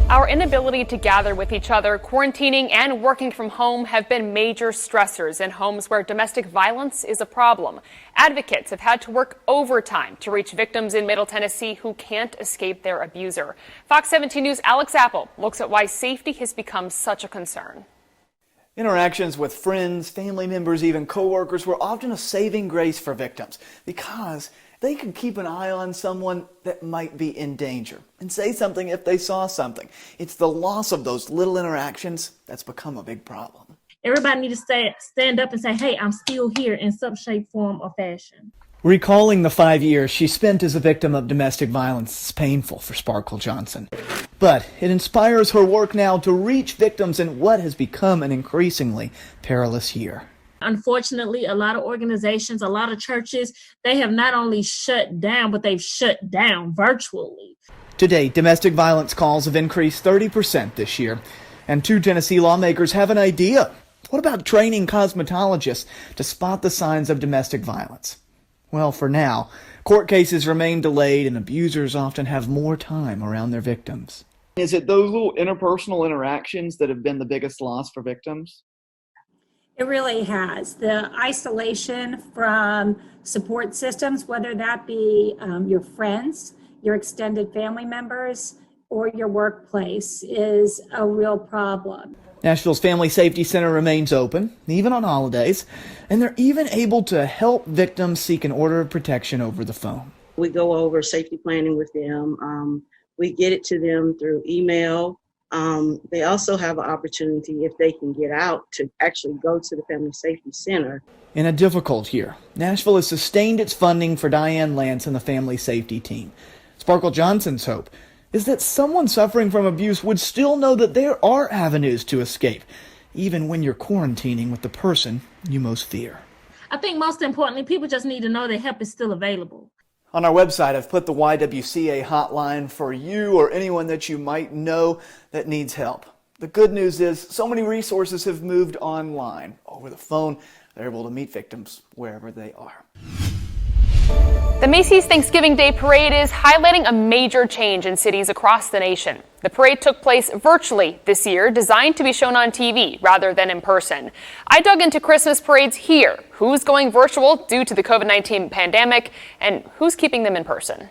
Our inability to gather with each other, quarantining, and working from home have been major stressors in homes where domestic violence is a problem. Advocates have had to work overtime to reach victims in Middle Tennessee who can't escape their abuser. Fox 17 News' Alex Apple looks at why safety has become such a concern. Interactions with friends, family members, even co-workers were often a saving grace for victims because they could keep an eye on someone that might be in danger and say something if they saw something. It's the loss of those little interactions that's become a big problem. Everybody needs to stand up and say, hey, I'm still here in some shape, form, or fashion. Recalling the 5 years she spent as a victim of domestic violence is painful for Sparkle Johnson. But it inspires her work now to reach victims in what has become an increasingly perilous year. Unfortunately, a lot of organizations, a lot of churches, they have not only shut down, but they've shut down virtually. Today, domestic violence calls have increased 30% this year, and 2 Tennessee lawmakers have an idea. What about training cosmetologists to spot the signs of domestic violence? Well, for now, court cases remain delayed and abusers often have more time around their victims. Is it those little interpersonal interactions that have been the biggest loss for victims? It really has. The isolation from support systems, whether that be your friends, your extended family members, or your workplace, is a real problem. Nashville's Family Safety Center remains open, even on holidays, and they're even able to help victims seek an order of protection over the phone. We go over safety planning with them. We get it to them through email. They also have an opportunity, if they can get out, to actually go to the Family Safety Center. In a difficult year, Nashville has sustained its funding for Diane Lance and the family safety team. Sparkle Johnson's hope is that someone suffering from abuse would still know that there are avenues to escape, even when you're quarantining with the person you most fear. I think most importantly, people just need to know that help is still available. On our website, I've put the YWCA hotline for you or anyone that you might know that needs help. The good news is so many resources have moved online. Over the phone, they're able to meet victims wherever they are. The Macy's Thanksgiving Day Parade is highlighting a major change in cities across the nation. The parade took place virtually this year, designed to be shown on TV rather than in person. I dug into Christmas parades here. Who's going virtual due to the COVID-19 pandemic, and who's keeping them in person?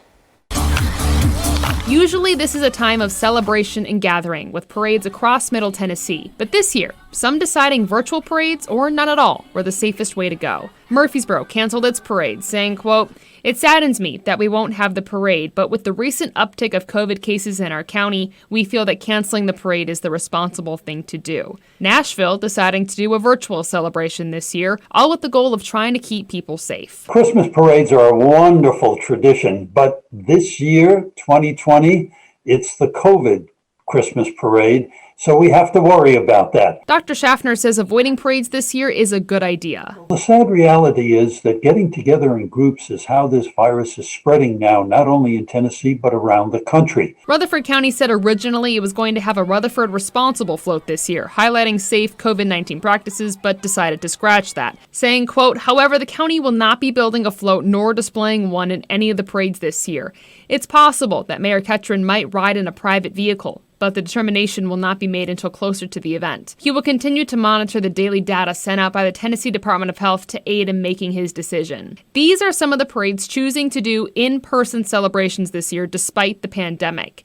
Usually this is a time of celebration and gathering with parades across Middle Tennessee. But this year, some deciding virtual parades or none at all were the safest way to go. Murfreesboro canceled its parade, saying, quote, "It saddens me that we won't have the parade, but with the recent uptick of COVID cases in our county, we feel that canceling the parade is the responsible thing to do." Nashville deciding to do a virtual celebration this year, all with the goal of trying to keep people safe. Christmas parades are a wonderful tradition, but this year, 2020, it's the COVID Christmas parade, so we have to worry about that. Dr. Schaffner says avoiding parades this year is a good idea. The sad reality is that getting together in groups is how this virus is spreading now, not only in Tennessee, but around the country. Rutherford County said originally it was going to have a Rutherford Responsible float this year, highlighting safe COVID-19 practices, but decided to scratch that, saying, quote, "However, the county will not be building a float nor displaying one in any of the parades this year. It's possible that Mayor Ketron might ride in a private vehicle, but the determination will not be made until closer to the event. He will continue to monitor the daily data sent out by the Tennessee Department of Health to aid in making his decision." These are some of the parades choosing to do in-person celebrations this year despite the pandemic.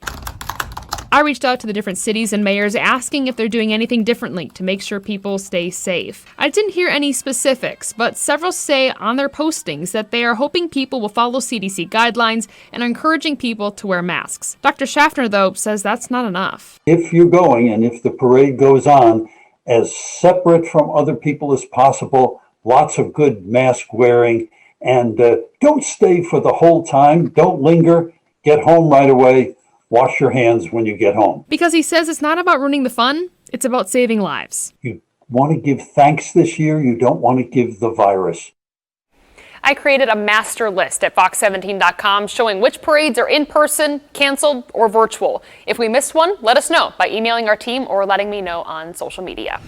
I reached out to the different cities and mayors asking if they're doing anything differently to make sure people stay safe. I didn't hear any specifics, but several say on their postings that they are hoping people will follow CDC guidelines and are encouraging people to wear masks. Dr. Schaffner, though, says that's not enough. If you're going and if the parade goes on, as separate from other people as possible, lots of good mask wearing, and don't stay for the whole time. Don't linger. Get home right away. Wash your hands when you get home. Because he says it's not about ruining the fun, it's about saving lives. You want to give thanks this year. You don't want to give the virus. I created a master list at fox17.com showing which parades are in person, canceled, or virtual. If we missed one, let us know by emailing our team or letting me know on social media.